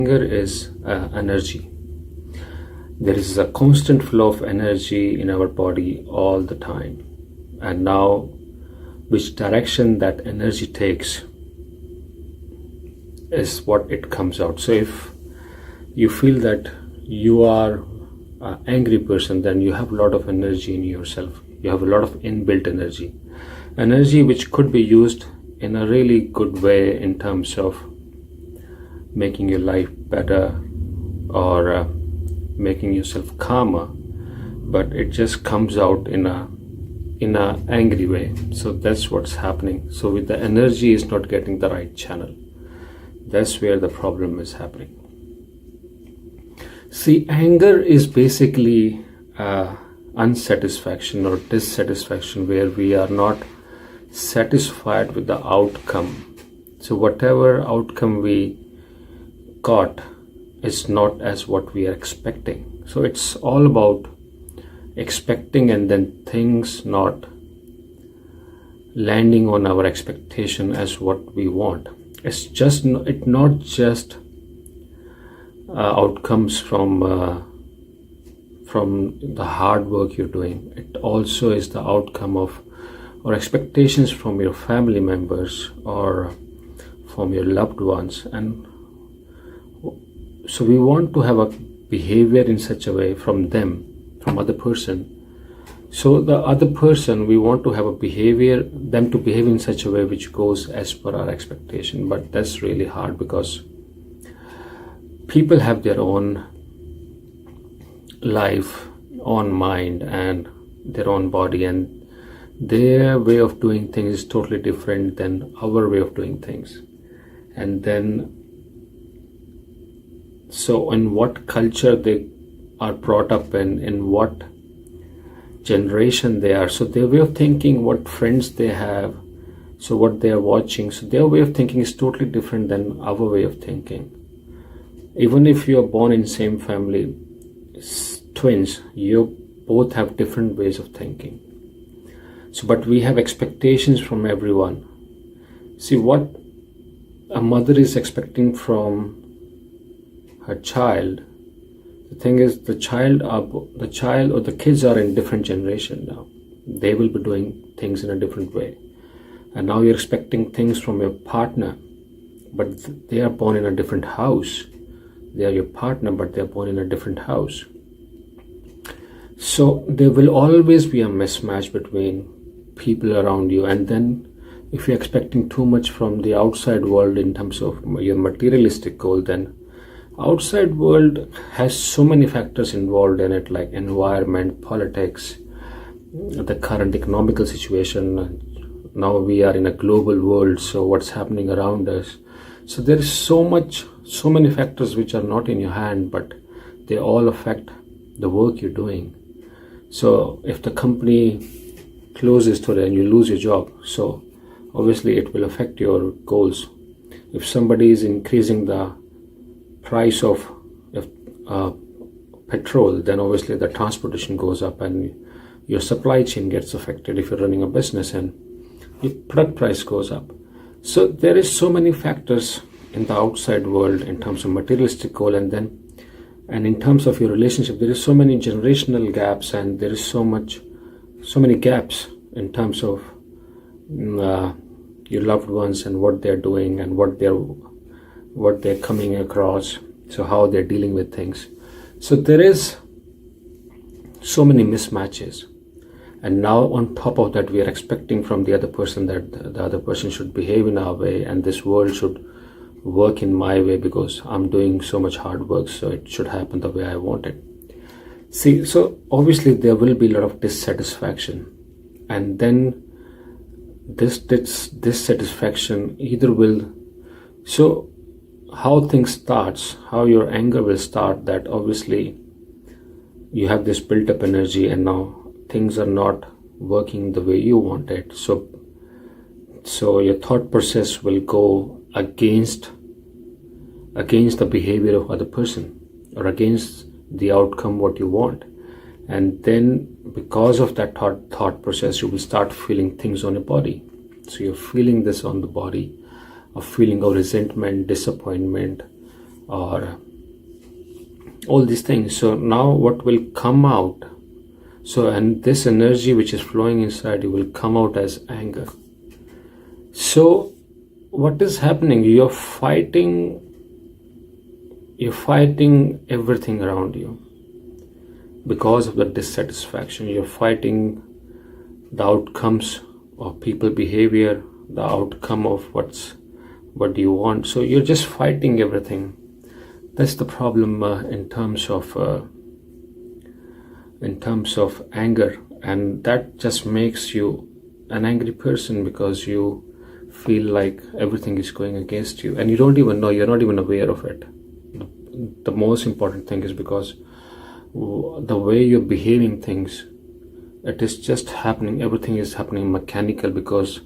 Anger is energy. There is a constant flow of energy in our body all the time. And now, which direction that energy takes is what it comes out. So if you feel that you are an angry person, then you have a lot of energy in yourself. You have a lot of inbuilt energy. Energy which could be used in a really good way in terms of making your life better or making yourself calmer, but it just comes out in a angry way. So that's what's happening. So with the energy is not getting the right channel. That's where the problem is happening. See, anger is basically unsatisfaction or dissatisfaction, where we are not satisfied with the outcome. So whatever outcome we got is not as what we are expecting. So it's all about expecting and then things not landing on our expectation as what we want. It's not just outcomes from the hard work you're doing. It also is the outcome of or expectations from your family members or from your loved ones. And so we want to have a behavior in such a way from them, from other person. So the other person, we want to have them to behave in such a way which goes as per our expectation. But that's really hard because people have their own life, own mind and their own body, and their way of doing things is totally different than our way of doing things. And then so in what culture they are brought up in what generation they are, so their way of thinking, what friends they have, so what they are watching, so their way of thinking is totally different than our way of thinking. Even if you are born in same family, twins, you both have different ways of thinking. So but we have expectations from everyone. See, what a mother is expecting from her child, the thing is the child or the kids are in different generation now. They will be doing things in a different way. And now you're expecting things from your partner, but they are born in a different house. They are your partner, but they are born in a different house. So there will always be a mismatch between people around you. And then if you're expecting too much from the outside world in terms of your materialistic goal, then outside world has so many factors involved in it, like environment, politics, the current economical situation. Now we are in a global world, so what's happening around us. So there is so many factors which are not in your hand, but they all affect the work you're doing. So if the company closes today and you lose your job, so obviously it will affect your goals. If somebody is increasing the price of petrol, then obviously the transportation goes up and your supply chain gets affected. If you're running a business and your product price goes up. So there is so many factors in the outside world in terms of materialistic goal, and in terms of your relationship, there is so many generational gaps, and there is so many gaps in terms of your loved ones and what they're doing and what they're coming across, so how they're dealing with things. So there is so many mismatches, and now on top of that we are expecting from the other person that the other person should behave in our way, and this world should work in my way because I'm doing so much hard work, so it should happen the way I want it. See, so obviously there will be a lot of dissatisfaction, and then this dissatisfaction either will, so how things starts, how your anger will start, that obviously you have this built up energy and now things are not working the way you want it. So your thought process will go against the behavior of other person or against the outcome what you want. And then because of that thought process, you will start feeling things on your body. So you're feeling this on the body, a feeling of resentment, disappointment, or all these things. So now what will come out, and this energy which is flowing inside you will come out as anger. So what is happening? You're fighting everything around you because of the dissatisfaction. You're fighting the outcomes of people behavior, the outcome of what you want. So you're just fighting everything. That's the problem in terms of anger, and that just makes you an angry person because you feel like everything is going against you and you don't even know, you're not even aware of it. The most important thing is because the way you're behaving things, it is just happening, everything is happening mechanical, because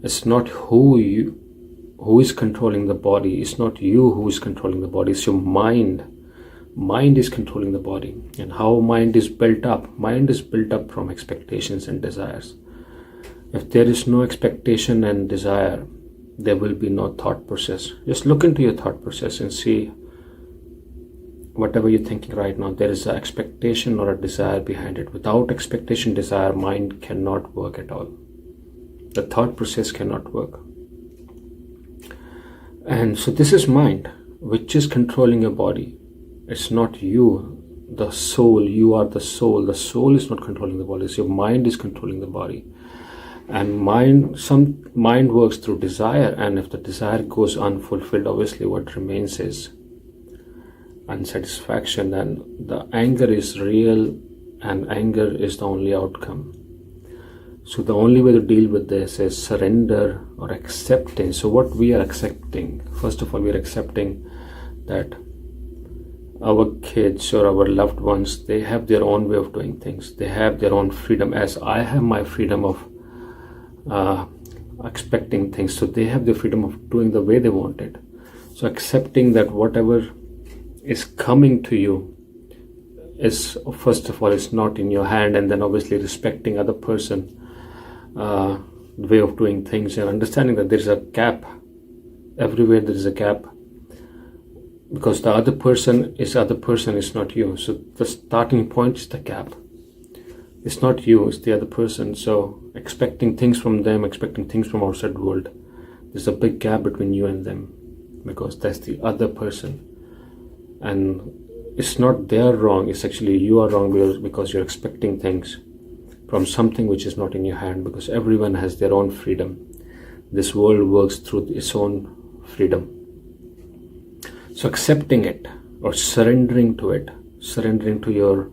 it's not who is controlling the body. It's not you who is controlling the body. It's your mind. Mind is controlling the body. And how mind is built up? Mind is built up from expectations and desires. If there is no expectation and desire, there will be no thought process. Just look into your thought process and see whatever you're thinking right now, there is an expectation or a desire behind it. Without expectation, desire, mind cannot work at all. The thought process cannot work. And so this is mind, which is controlling your body. It's not you, the soul. You are the soul. The soul is not controlling the body. It's your mind is controlling the body. And mind works through desire. And if the desire goes unfulfilled, obviously what remains is unsatisfaction. And the anger is real, and anger is the only outcome. So the only way to deal with this is surrender or acceptance. So what we are accepting, first of all, we are accepting that our kids or our loved ones, they have their own way of doing things. They have their own freedom, as I have my freedom of expecting things. So they have the freedom of doing the way they want it. So accepting that whatever is coming to you is, first of all, it's not in your hand, and then obviously respecting other person way of doing things, and understanding that there is a gap everywhere. There is a gap because the other person is not you. So the starting point is the gap. It's not you, it's the other person. So expecting things from them, expecting things from outside world, there's a big gap between you and them, because that's the other person. And it's not their wrong, it's actually you are wrong because you're expecting things from something which is not in your hand, because everyone has their own freedom. This world works through its own freedom. So accepting it or surrendering to it, surrendering to your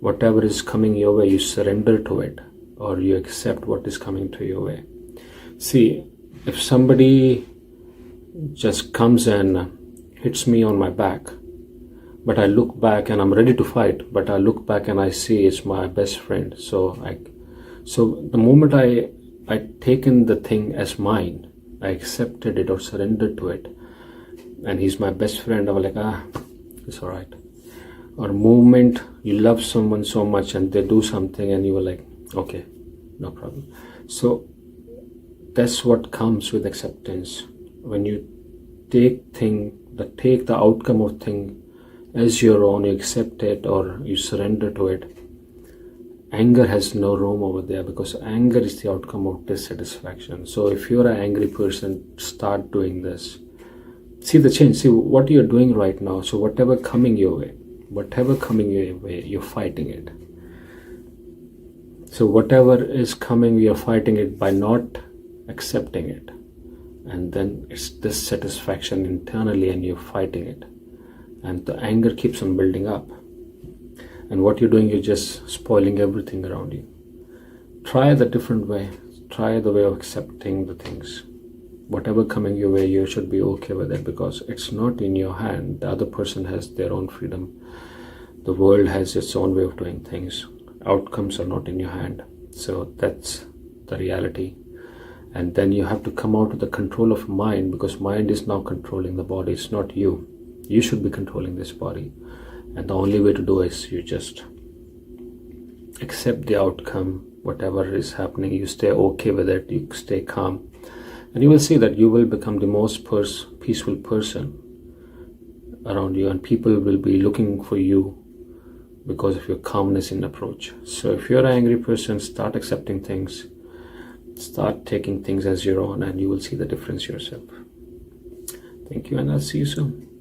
whatever is coming your way, you surrender to it, or you accept what is coming to your way. See, if somebody just comes and hits me on my back, but I look back and I'm ready to fight, but I look back and I see it's my best friend. So the moment I taken the thing as mine, I accepted it or surrendered to it, and he's my best friend, I was like, it's all right. Or moment you love someone so much and they do something and you were like, okay, no problem. So that's what comes with acceptance. When you take the outcome of thing as your own, you accept it or you surrender to it, anger has no room over there, because anger is the outcome of dissatisfaction. So if you're an angry person, start doing this. See the change. See what you're doing right now. So whatever coming your way, you're fighting it. So whatever is coming, you're fighting it by not accepting it. And then it's dissatisfaction internally and you're fighting it. And the anger keeps on building up. And what you're doing, you're just spoiling everything around you. Try the different way. Try the way of accepting the things. Whatever coming your way, you should be okay with it, because it's not in your hand. The other person has their own freedom. The world has its own way of doing things. Outcomes are not in your hand. So that's the reality. And then you have to come out of the control of mind, because mind is now controlling the body. It's not you. You should be controlling this body. And the only way to do is you just accept the outcome, whatever is happening. You stay okay with it. You stay calm. And you will see that you will become the most peaceful person. around you, and people will be looking for you because of your calmness in approach. So if you're an angry person, start accepting things, start taking things as your own, and you will see the difference yourself. Thank you, and I'll see you soon.